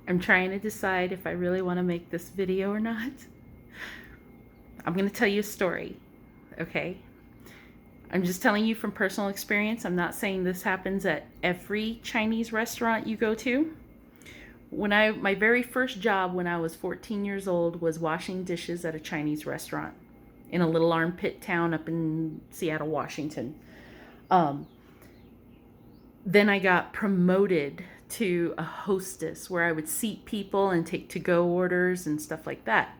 I'm trying to decide if I really want to make this video or not. I'm going to tell you a story, okay? I'm just telling you from personal experience. I'm not saying this happens at every Chinese restaurant you go to. My very first job when I was 14 years old was washing dishes at a Chinese restaurant in a little armpit town up in Seattle, Washington. Then I got promoted to a hostess where I would seat people and take to-go orders and stuff like that.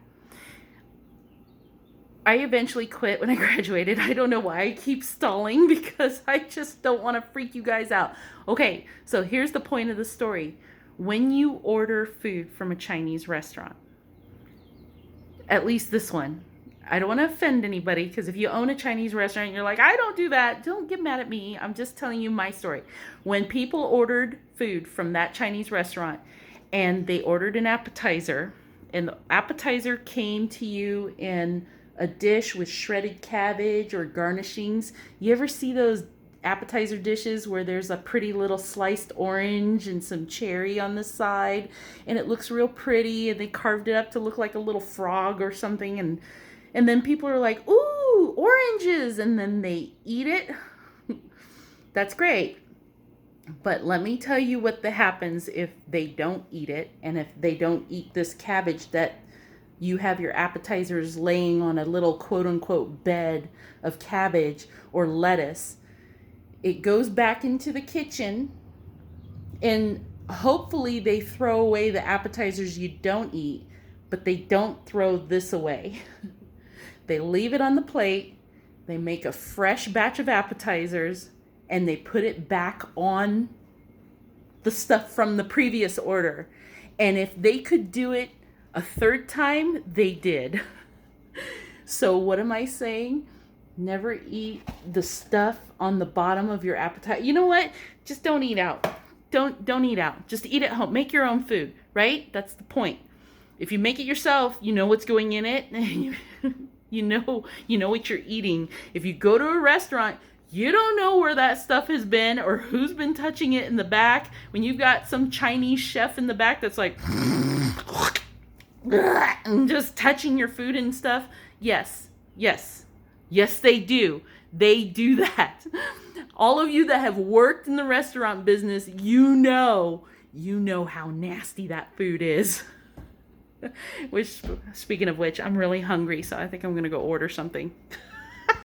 I eventually quit when I graduated. I don't know why I keep stalling because I just don't want to freak you guys out. Okay, so here's the point of the story. When you order food from a Chinese restaurant, at least this one, I don't want to offend anybody because if you own a Chinese restaurant and you're like, I don't do that, don't get mad at me. I'm just telling you my story. When people ordered food from that Chinese restaurant and they ordered an appetizer, and the appetizer came to you in a dish with shredded cabbage or garnishings. You ever see those appetizer dishes where there's a pretty little sliced orange and some cherry on the side and it looks real pretty and they carved it up to look like a little frog or something, and then people are like, ooh, oranges, and then they eat it? That's great. But let me tell you what happens if they don't eat it, and if they don't eat this cabbage that you have your appetizers laying on a little quote-unquote bed of cabbage or lettuce. It goes back into the kitchen, and hopefully they throw away the appetizers you don't eat, but they don't throw this away. They leave it on the plate, they make a fresh batch of appetizers, and they put it back on the stuff from the previous order. And if they could do it a third time, they did. So what am I saying? Never eat the stuff on the bottom of your appetizer. You know what? Just don't eat out. Don't eat out. Just eat at home. Make your own food, right? That's the point. If you make it yourself, you know what's going in it. You know what you're eating. If you go to a restaurant, you don't know where that stuff has been or who's been touching it in the back. When you've got some Chinese chef in the back that's like and just touching your food and stuff. Yes, they do. They do that. All of you that have worked in the restaurant business, you know how nasty that food is. Which, speaking of which, I'm really hungry, so I think I'm gonna go order something.